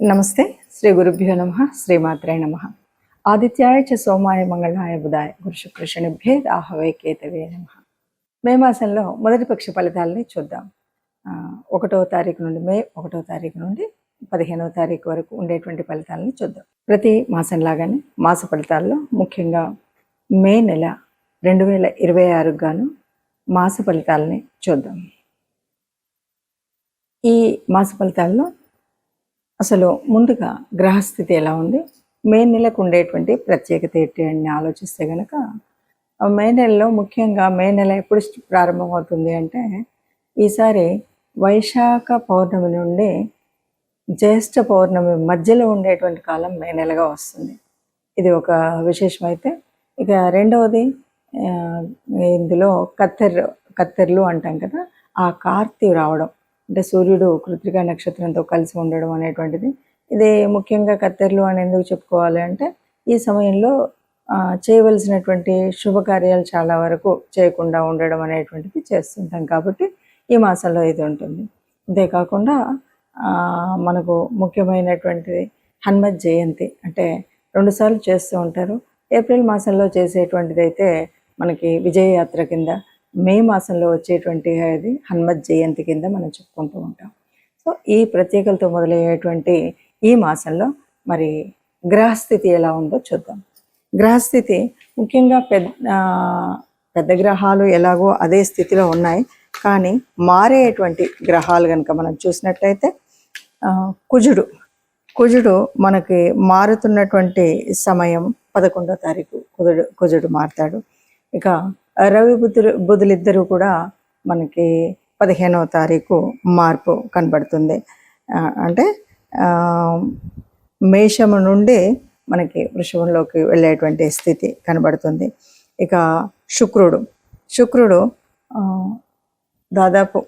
నమస్తే. శ్రీ గురుభ్యో నమః. శ్రీమాత్రే నమః. ఆదిత్యాయ చ సోమాయ మంగళాయ బుధాయ గురు శుక్ర శనిభ్యే రాహవే కేతవే నమః. మే మాసంలో మొదటి పక్ష ఫలితాలని చూద్దాం. 1వ తారీఖు నుండి మే 1వ తారీఖు నుండి 15వ తారీఖు వరకు ఉండేటువంటి ఫలితాలని చూద్దాం. ప్రతి మాసం లాగానే మాస ఫలితాల్లో ముఖ్యంగా మే నెల 2026 గాను మాస ఫలితాలని చూద్దాం. ఈ మాస ఫలితాల్లో అసలు ముందుగా గ్రహస్థితి ఎలా ఉంది, మే నెలకు ఉండేటువంటి ప్రత్యేకత ఏంటి అని ఆలోచిస్తే కనుక మే నెలలో ముఖ్యంగా మే నెల ఎప్పుడు ప్రారంభమవుతుంది అంటే ఈసారి వైశాఖ పౌర్ణమి నుండి జ్యేష్ఠ పౌర్ణమి మధ్యలో ఉండేటువంటి కాలం మే నెలగా వస్తుంది. ఇది ఒక విశేషమైతే ఇక రెండవది ఇందులో కత్తెర్లు అంటాం కదా, ఆ కార్తీ రావడం అంటే సూర్యుడు కృత్తిక నక్షత్రంతో కలిసి ఉండడం అనేటువంటిది. ఇది ముఖ్యంగా కత్తెర్లు అని ఎందుకు చెప్పుకోవాలి అంటే ఈ సమయంలో చేయవలసినటువంటి శుభకార్యాలు చాలా వరకు చేయకుండా ఉండడం అనేటువంటిది చేస్తుంటాం కాబట్టి ఈ మాసంలో ఇది ఉంటుంది. అంతేకాకుండా మనకు ముఖ్యమైనటువంటిది హనుమత్ జయంతి, అంటే 2 సార్లు చేస్తూ ఉంటారు. ఏప్రిల్ మాసంలో చేసేటువంటిది అయితే మనకి విజయయాత్ర కింద, మే మాసంలో వచ్చేటువంటి అది హనుమత్ జయంతి కింద మనం చెప్పుకుంటూ ఉంటాం. సో ఈ ప్రత్యేకలతో మొదలయ్యేటువంటి ఈ మాసంలో మరి గ్రహస్థితి ఎలా ఉందో చూద్దాం. గ్రహస్థితి ముఖ్యంగా పెద్ద గ్రహాలు ఎలాగో అదే స్థితిలో ఉన్నాయి, కానీ మారేటువంటి గ్రహాలు కనుక మనం చూసినట్లయితే కుజుడు మనకి మారుతున్నటువంటి సమయం 11వ తారీఖు కుజుడు మారుతాడు. ఇక రవి బుధులిద్దరూ కూడా మనకి 15వ తారీఖు మార్పు కనబడుతుంది. అంటే మేషము నుండి మనకి వృషభంలోకి వెళ్ళేటువంటి స్థితి కనబడుతుంది. ఇక శుక్రుడు దాదాపు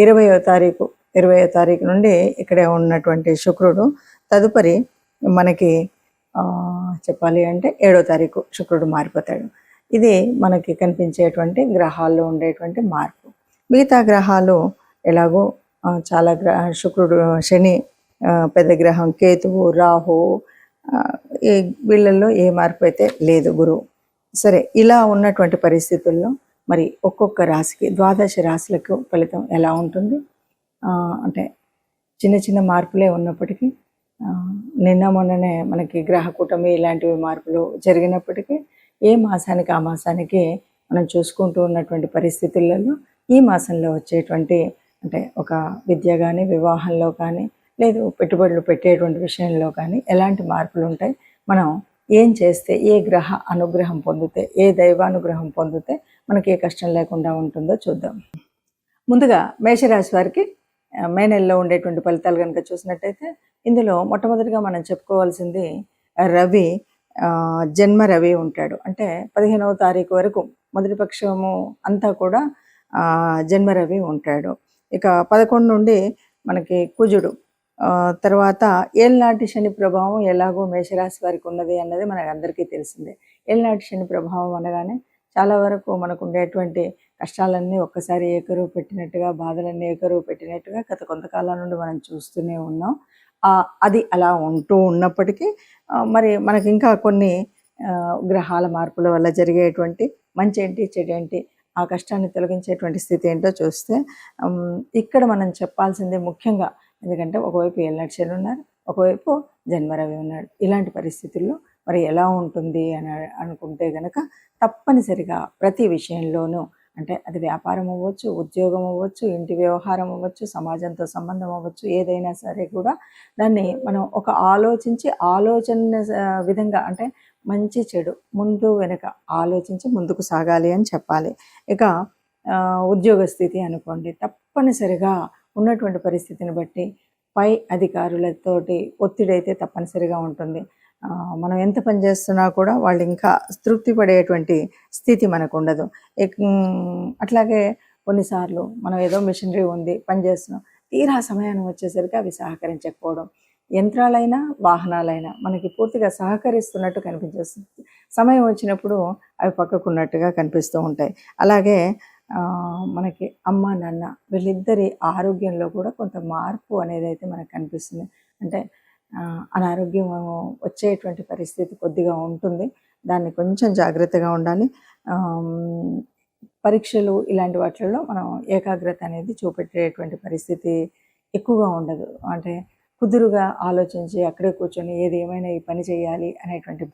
20వ తారీఖు నుండి ఇక్కడే ఉన్నటువంటి శుక్రుడు తదుపరి మనకి చెప్పాలి అంటే 7వ తారీఖు శుక్రుడు మారిపోతాడు. ఇది మనకి కనిపించేటువంటి గ్రహాల్లో ఉండేటువంటి మార్పు. మిగతా గ్రహాలు ఎలాగో చాలా శుక్రుడు, శని పెద్ద గ్రహం, కేతువు, రాహు, వీళ్ళల్లో ఏ మార్పు అయితే లేదు, గురువు. సరే, ఇలా ఉన్నటువంటి పరిస్థితుల్లో మరి ఒక్కొక్క రాశికి 12 రాశులకు ఫలితం ఎలా ఉంటుంది అంటే చిన్న చిన్న మార్పులే ఉన్నప్పటికీ నిన్న మొన్ననే మనకి గ్రహ కూటమి ఇలాంటివి మార్పులు జరిగినప్పటికీ ఏ మాసానికి ఆ మాసానికి మనం చూసుకుంటూ ఉన్నటువంటి పరిస్థితులలో ఈ మాసంలో వచ్చేటువంటి అంటే ఒక విద్య కానీ, వివాహంలో కానీ, లేదు పెట్టుబడులు పెట్టేటువంటి విషయంలో కానీ ఎలాంటి మార్పులు ఉంటాయి, మనం ఏం చేస్తే, ఏ గ్రహ అనుగ్రహం పొందితే, ఏ దైవానుగ్రహం పొందితే మనకి ఏ కష్టం లేకుండా ఉంటుందో చూద్దాం. ముందుగా మేషరాశి వారికి మే నెలలో ఉండేటువంటి ఫలితాలు కనుక చూసినట్టయితే ఇందులో మొట్టమొదటిగా మనం చెప్పుకోవాల్సింది రవి, జన్మ రవి ఉంటాడు. అంటే 15వ తారీఖు వరకు మొదటి పక్షము అంతా కూడా జన్మ రవి ఉంటాడు. ఇక 11 నుండి మనకి కుజుడు, తర్వాత ఏళ్ళనాటి శని ప్రభావం ఎలాగో మేషరాశి వారికి ఉన్నది అన్నది మనకు అందరికీ తెలిసిందే. ఏళ్ళనాటి శని ప్రభావం అనగానే చాలా వరకు మనకు ఉండేటువంటి కష్టాలన్నీ ఒక్కసారి ఏకరువు పెట్టినట్టుగా, బాధలన్నీ ఏకరువు పెట్టినట్టుగా గత కొంతకాలం నుండి మనం చూస్తూనే ఉన్నాం. అది అలా ఉంటూ ఉన్నప్పటికీ మరి మనకి ఇంకా కొన్ని గ్రహాల మార్పుల వల్ల జరిగేటువంటి మంచి ఏంటి, చెడేంటి, ఆ కష్టాన్ని తొలగించేటువంటి స్థితి ఏంటో చూస్తే ఇక్కడ మనం చెప్పాల్సిందే ముఖ్యంగా. ఎందుకంటే ఒకవైపు ఏళ్ళనాటి శని ఉన్నారు, ఒకవైపు జన్మరవి ఉన్నాడు. ఇలాంటి పరిస్థితుల్లో మరి ఎలా ఉంటుంది అని అనుకుంటే కనుక తప్పనిసరిగా ప్రతి విషయంలోనూ, అంటే అది వ్యాపారం అవ్వచ్చు, ఉద్యోగం అవ్వచ్చు, ఇంటి వ్యవహారం అవ్వచ్చు, సమాజంతో సంబంధం అవ్వచ్చు, ఏదైనా సరే కూడా దాన్ని మనం ఒక ఆలోచన విధంగా, అంటే మంచి చెడు ముందు వెనక ఆలోచించి ముందుకు సాగాలి అని చెప్పాలి. ఇక ఉద్యోగ స్థితి అనుకోండి, తప్పనిసరిగా ఉన్నటువంటి పరిస్థితిని బట్టి పై అధికారులతోటి ఒత్తిడి అయితే తప్పనిసరిగా ఉంటుంది. మనం ఎంత పని చేస్తున్నా కూడా వాళ్ళు ఇంకా తృప్తి పడేటువంటి స్థితి మనకు ఉండదు. అట్లాగే కొన్నిసార్లు మనం ఏదో మిషనరీ ఉంది, పని చేస్తున్నాం, తీరా సమయాన్ని వచ్చేసరికి అవి సహకరించకపోవడం. యంత్రాలైనా వాహనాలైనా మనకి పూర్తిగా సహకరిస్తున్నట్టు కనిపించేస్తుంది, సమయం వచ్చినప్పుడు అవి పక్కకున్నట్టుగా కనిపిస్తూ ఉంటాయి. అలాగే మనకి అమ్మ నాన్న వీళ్ళిద్దరి ఆరోగ్యంలో కూడా కొంత మార్పు అనేది అయితే మనకు కనిపిస్తుంది. అంటే అనారోగ్యం వచ్చేటువంటి పరిస్థితి కొద్దిగా ఉంటుంది. దాన్ని కొంచెం జాగ్రత్తగా ఉండాలి. పరీక్షలు ఇలాంటి వాటిల్లో మనం ఏకాగ్రత అనేది చూపెట్టేటువంటి పరిస్థితి ఎక్కువగా ఉండదు. అంటే కుదురుగా ఆలోచించి అక్కడే కూర్చొని ఏది ఏమైనా ఈ పని చేయాలి అనేటువంటి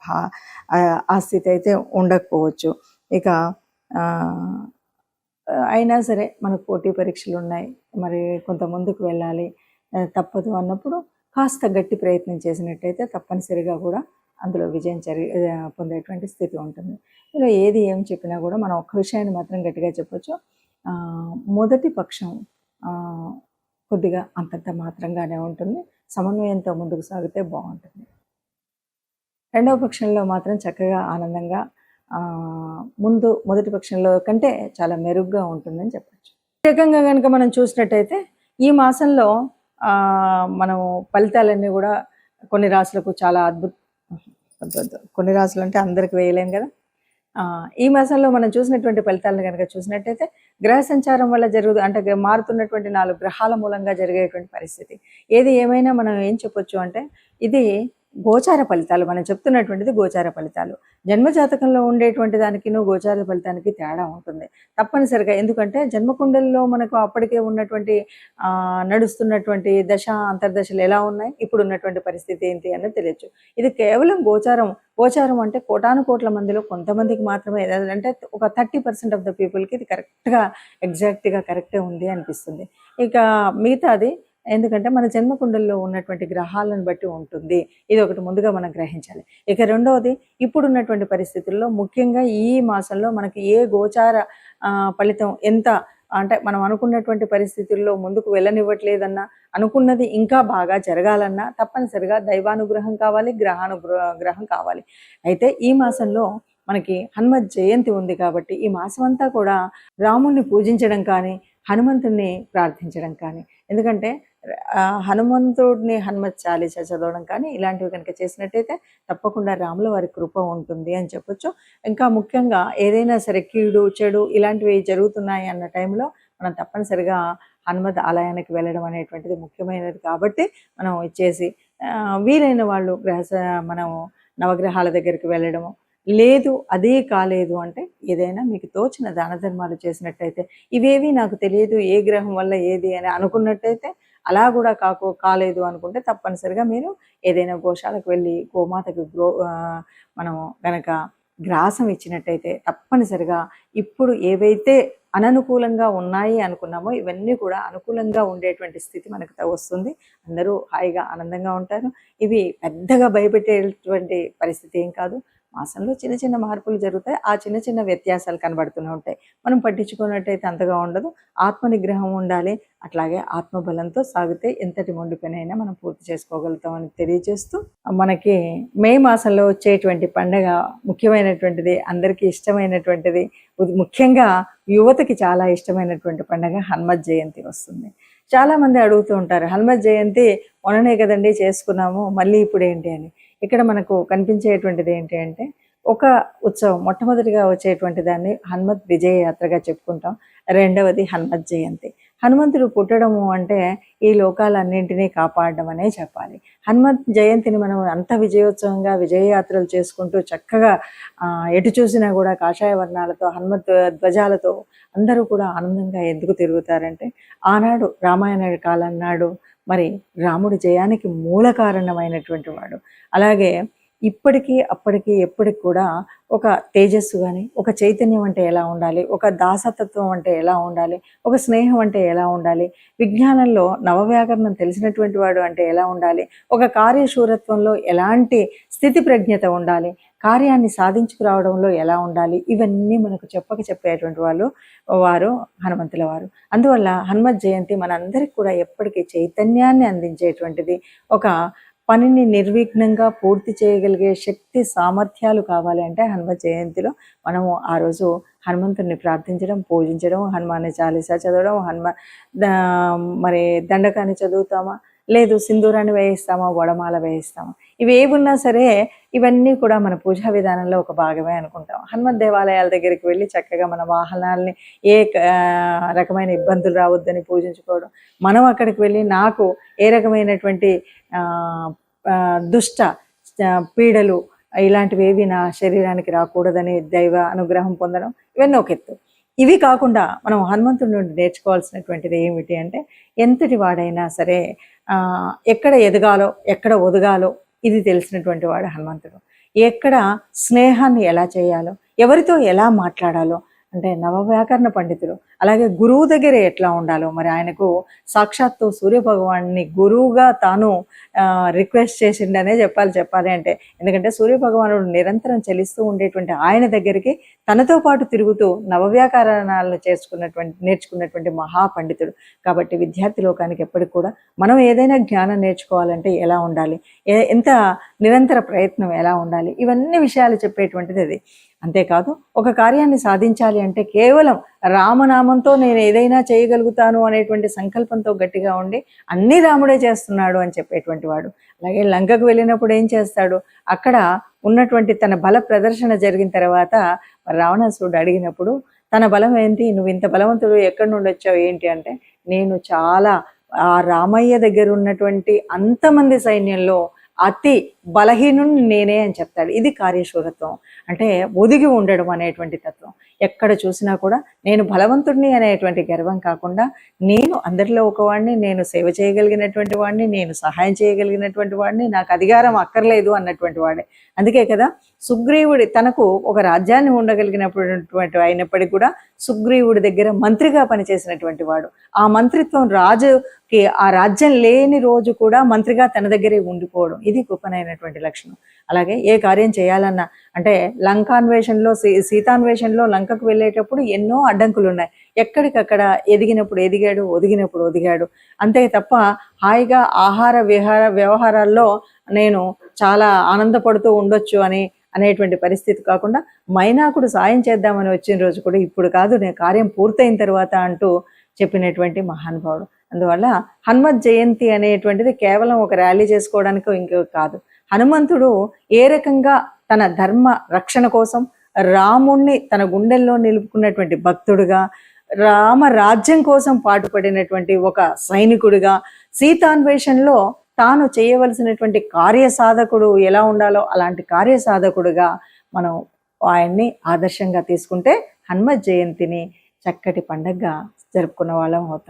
ఆ స్థితి అయితే ఉండకపోవచ్చు. ఇక అయినా సరే మనకు పోటీ పరీక్షలు ఉన్నాయి, మరి కొంత ముందుకు వెళ్ళాలి, తప్పదు అన్నప్పుడు కాస్త గట్టి ప్రయత్నం చేసినట్టయితే తప్పనిసరిగా కూడా అందులో విజయం పొందేటువంటి స్థితి ఉంటుంది. ఇలా ఏది ఏం చెప్పినా కూడా మనం ఒక్క విషయాన్ని మాత్రం గట్టిగా చెప్పొచ్చు, మొదటి పక్షం కొద్దిగా అంతంత మాత్రంగానే ఉంటుంది. సమన్వయంతో ముందుకు సాగితే బాగుంటుంది. రెండవ పక్షంలో మాత్రం చక్కగా ఆనందంగా మొదటి పక్షంలో కంటే చాలా మెరుగ్గా ఉంటుందని చెప్పచ్చు. ప్రత్యేకంగా కనుక మనం చూసినట్టయితే ఈ మాసంలో మనం ఫలితాలన్నీ కూడా కొన్ని రాశులకు చాలా కొన్ని రాశులు అంటే అందరికి వేయలేం కదా. ఈ మాసంలో మనం చూసినటువంటి ఫలితాలను కనుక చూసినట్టయితే గ్రహ సంచారం వల్ల అంటే మారుతున్నటువంటి 4 గ్రహాల మూలంగా జరిగేటువంటి పరిస్థితి. ఏది ఏమైనా మనం ఏం చెప్పొచ్చు అంటే ఇది గోచార ఫలితాలు. మనం చెప్తున్నటువంటిది గోచార ఫలితాలు. జన్మజాతకంలో ఉండేటువంటి దానికి గోచార ఫలితానికి తేడా ఉంటుంది తప్పనిసరిగా. ఎందుకంటే జన్మకుండల్లో మనకు అప్పటికే ఉన్నటువంటి నడుస్తున్నటువంటి దశ అంతర్దశలు ఎలా ఉన్నాయి, ఇప్పుడు ఉన్నటువంటి పరిస్థితి ఏంటి అన్నది తెలియచ్చు. ఇది కేవలం గోచారం అంటే కోటాను కోట్ల మందిలో కొంతమందికి మాత్రమే, అంటే ఒక 30% ఆఫ్ ద పీపుల్కి ఇది కరెక్ట్గా ఎగ్జాక్ట్గా కరెక్టే ఉంది అనిపిస్తుంది. ఇక మిగతాది ఎందుకంటే మన జన్మకుండల్లో ఉన్నటువంటి గ్రహాలను బట్టి ఉంటుంది. ఇది ఒకటి ముందుగా మనం గ్రహించాలి. ఇక రెండవది, ఇప్పుడున్నటువంటి పరిస్థితుల్లో ముఖ్యంగా ఈ మాసంలో మనకి ఏ గోచార ఫలితం ఎంత అంటే మనం అనుకున్నటువంటి పరిస్థితుల్లో ముందుకు వెళ్ళనివ్వట్లేదన్నా, అనుకున్నది ఇంకా బాగా జరగాలన్నా తప్పనిసరిగా దైవానుగ్రహం కావాలి, గ్రహం కావాలి. అయితే ఈ మాసంలో మనకి హనుమత్ జయంతి ఉంది కాబట్టి ఈ మాసం అంతా కూడా రాముణ్ణి పూజించడం కానీ, హనుమంతుడిని ప్రార్థించడం కానీ, ఎందుకంటే హనుమంతుడిని హనుమత్ చాలీస చదవడం కానీ ఇలాంటివి కనుక చేసినట్టయితే తప్పకుండా రాముల వారి కృప ఉంటుంది అని చెప్పొచ్చు. ఇంకా ముఖ్యంగా ఏదైనా సరే కీడు చెడు ఇలాంటివి జరుగుతున్నాయి అన్న టైంలో మనం తప్పనిసరిగా హనుమత్ ఆలయానికి వెళ్ళడం అనేటువంటిది ముఖ్యమైనది. కాబట్టి మనం ఇచ్చేసి వీలైన వాళ్ళు మనం నవగ్రహాల దగ్గరికి వెళ్ళడము, లేదు అదే కాలేదు అంటే ఏదైనా మీకు తోచిన దాన ధర్మాలు చేసినట్టయితే, ఇవేవి నాకు తెలియదు ఏ గ్రహం వల్ల ఏది అని అనుకున్నట్టయితే, అలా కూడా కాలేదు అనుకుంటే తప్పనిసరిగా మీరు ఏదైనా గోశాలకు వెళ్ళి గోమాతకి మనం గనక గ్రాసం ఇచ్చినట్టయితే తప్పనిసరిగా ఇప్పుడు ఏవైతే అననుకూలంగా ఉన్నాయి అనుకున్నామో ఇవన్నీ కూడా అనుకూలంగా ఉండేటువంటి స్థితి మనకు వస్తుంది. అందరూ హాయిగా ఆనందంగా ఉంటారు. ఇవి పెద్దగా భయపెట్టేటువంటి పరిస్థితి ఏం కాదు. మాసంలో చిన్న చిన్న మార్పులు జరుగుతాయి. ఆ చిన్న చిన్న వ్యత్యాసాలు కనబడుతూనే ఉంటాయి. మనం పట్టించుకున్నట్టయితే అంతగా ఉండదు. ఆత్మ నిగ్రహం ఉండాలి. అట్లాగే ఆత్మబలంతో సాగితే ఎంతటి మొండి పనైనా మనం పూర్తి చేసుకోగలుగుతామని తెలియజేస్తూ, మనకి మే మాసంలో వచ్చేటువంటి పండగ ముఖ్యమైనటువంటిది, అందరికీ ఇష్టమైనటువంటిది, ముఖ్యంగా యువతకి చాలా ఇష్టమైనటువంటి పండగ హనుమత్ జయంతి వస్తుంది. చాలామంది అడుగుతూ ఉంటారు, హనుమత్ జయంతి మొన్ననే కదండి చేసుకున్నాము, మళ్ళీ ఇప్పుడు ఏంటి అని. ఇక్కడ మనకు కనిపించేటువంటిది ఏంటి అంటే ఒక ఉత్సవం. మొట్టమొదటిగా వచ్చేటువంటి దాన్ని హనుమత్ విజయ యాత్రగా చెప్పుకుంటాం. రెండవది హనుమత్ జయంతి. హనుమంతుడు పుట్టడము అంటే ఈ లోకాలన్నింటినీ కాపాడడం అనే చెప్పాలి. హనుమత్ జయంతిని మనం అంత విజయోత్సవంగా విజయయాత్రలు చేసుకుంటూ చక్కగా ఎటు చూసినా కూడా కాషాయ వర్ణాలతో హనుమత్ ధ్వజాలతో అందరూ కూడా ఆనందంగా ఎందుకు తిరుగుతారంటే, ఆనాడు రామాయణ కాలం నాడు మరి రాముడి జయానికి మూల కారణమైనటువంటి వాడు. అలాగే ఇప్పటికీ అప్పటికి ఎప్పటికి కూడా ఒక తేజస్సు కానీ, ఒక చైతన్యం అంటే ఎలా ఉండాలి, ఒక దాసతత్వం అంటే ఎలా ఉండాలి, ఒక స్నేహం అంటే ఎలా ఉండాలి, విజ్ఞానంలో నవవ్యాకరణం తెలిసినటువంటి వాడు అంటే ఎలా ఉండాలి, ఒక కార్యశూరత్వంలో ఎలాంటి స్థితి ప్రజ్ఞత ఉండాలి, కార్యాన్ని సాధించుకురావడంలో ఎలా ఉండాలి, ఇవన్నీ మనకు చెప్పేటువంటి వారు హనుమంతుల వారు. అందువల్ల హనుమత్ జయంతి మనందరికి కూడా ఎప్పటికీ చైతన్యాన్ని అందించేటువంటిది. ఒక పనిని నిర్విఘ్నంగా పూర్తి చేయగలిగే శక్తి సామర్థ్యాలు కావాలి అంటే హనుమత్ జయంతిలో మనము ఆ రోజు హనుమంతుడిని ప్రార్థించడం, పూజించడం, హనుమాన్ చాలీసా చదవడం, మరి దండకాన్ని చదువుతామా, లేదు సింధూరాన్ని వేయిస్తామా, వడమాల వేయిస్తామా, ఇవి ఏవున్నా సరే ఇవన్నీ కూడా మన పూజా విధానంలో ఒక భాగమే అనుకుంటాం. హనుమత్ దేవాలయాల దగ్గరికి వెళ్ళి చక్కగా మన వాహనాల్ని ఏ రకమైన ఇబ్బందులు రావద్దని పూజించుకోవడం, మనం అక్కడికి వెళ్ళి నాకు ఏ రకమైనటువంటి దుష్ట పీడలు ఇలాంటివి ఏవి నా శరీరానికి రాకూడదని దైవ అనుగ్రహం పొందడం, ఇవన్నీ ఒక ఎత్తు. ఇవి కాకుండా మనం హనుమంతుడి నుండి నేర్చుకోవాల్సినటువంటిది ఏమిటి అంటే, ఎంతటి వాడైనా సరే ఎక్కడ ఎదగాలో ఎక్కడ ఒదగాలో ఇది తెలిసినటువంటి వాడు హనుమంతుడు. ఎక్కడ స్నేహాన్ని ఎలా చేయాలో, ఎవరితో ఎలా మాట్లాడాలో, అంటే నవవ్యాకరణ పండితులు, అలాగే గురువు దగ్గర ఎట్లా ఉండాలో, మరి ఆయనకు సాక్షాత్తు సూర్యభగవాన్ని గురువుగా తాను రిక్వెస్ట్ చేసిండనే చెప్పాలి అంటే, ఎందుకంటే సూర్యభగవానుడు నిరంతరం చెలిస్తూ ఉండేటువంటి ఆయన దగ్గరికి తనతో పాటు తిరుగుతూ నవవ్యాకరణాలను నేర్చుకున్నటువంటి మహాపండితుడు. కాబట్టి విద్యార్థి లోకానికి ఎప్పటికి కూడా మనం ఏదైనా జ్ఞానం నేర్చుకోవాలంటే ఎలా ఉండాలి, ఎంత నిరంతర ప్రయత్నం ఎలా ఉండాలి, ఇవన్నీ విషయాలు చెప్పేటువంటిది అది. అంతేకాదు ఒక కార్యాన్ని సాధించాలి అంటే కేవలం రామనామంతో నేను ఏదైనా చేయగలుగుతాను అనేటువంటి సంకల్పంతో గట్టిగా ఉండి అన్నీ రాముడే చేస్తున్నాడు అని చెప్పేటువంటి వాడు. అలాగే లంకకు వెళ్ళినప్పుడు ఏం చేస్తాడు, అక్కడ ఉన్నటువంటి తన బల ప్రదర్శన జరిగిన తర్వాత రావణాసురుడు అడిగినప్పుడు తన బలం ఏంటి, నువ్వు ఇంత బలవంతుడు ఎక్కడి నుండి వచ్చావు ఏంటి అంటే, నేను చాలా ఆ రామయ్య దగ్గర ఉన్నటువంటి అంతమంది సైన్యంలో అతి బలహీనుని నేనే అని చెప్తాడు. ఇది కార్యశూరత్వం, అంటే ఒదిగి ఉండడం అనేటువంటి తత్వం. ఎక్కడ చూసినా కూడా నేను బలవంతుడిని అనేటువంటి గర్వం కాకుండా, నేను అందరిలో ఒకవాడిని, నేను సేవ చేయగలిగినటువంటి వాడిని, నేను సహాయం చేయగలిగినటువంటి వాడిని, నాకు అధికారం అక్కర్లేదు అన్నటువంటి వాడే. అందుకే కదా సుగ్రీవుడి తనకు ఒక రాజ్యాన్ని ఉండగలిగినటువంటి అయినప్పటికీ కూడా సుగ్రీవుడి దగ్గర మంత్రిగా పనిచేసినటువంటి వాడు. ఆ మంత్రిత్వం రాజుకి ఆ రాజ్యం లేని రోజు కూడా మంత్రిగా తన దగ్గరే ఉండిపోవడం, ఇది గొప్పనైనటువంటి లక్షణం. అలాగే ఏ కార్యం చేయాలన్నా, అంటే లంకాన్వేషణలో సీతాన్వేషణలో లంకకు వెళ్ళేటప్పుడు ఎన్నో అడ్డంకులు ఉన్నాయి. ఎక్కడికక్కడ ఎదిగినప్పుడు ఎదిగాడు, ఒదిగినప్పుడు ఒదిగాడు, అంతే తప్ప హాయిగా ఆహార వ్యవహారాల్లో నేను చాలా ఆనందపడుతూ ఉండొచ్చు అనేటువంటి పరిస్థితి కాకుండా, మైనాకుడు సాయం చేద్దామని వచ్చిన రోజు కూడా ఇప్పుడు కాదు, నేను కార్యం పూర్తయిన తర్వాత అంటూ చెప్పినటువంటి మహానుభావుడు. అందువల్ల హనుమత్ జయంతి అనేటువంటిది కేవలం ఒక ర్యాలీ చేసుకోవడానికి ఇంకో కాదు. హనుమంతుడు ఏ రకంగా తన ధర్మ రక్షణ కోసం రాముణ్ణి తన గుండెల్లో నిలుపుకున్నటువంటి భక్తుడుగా, రామరాజ్యం కోసం పాటుపడినటువంటి ఒక సైనికుడిగా, సీతాన్వేషణలో తాను చేయవలసినటువంటి కార్యసాధకుడు ఎలా ఉండాలో అలాంటి కార్యసాధకుడుగా మనం ఆయన్ని ఆదర్శంగా తీసుకుంటే హనుమత్ జయంతిని చక్కటి పండగగా జరుపుకున్న వాళ్ళం అవుతాం.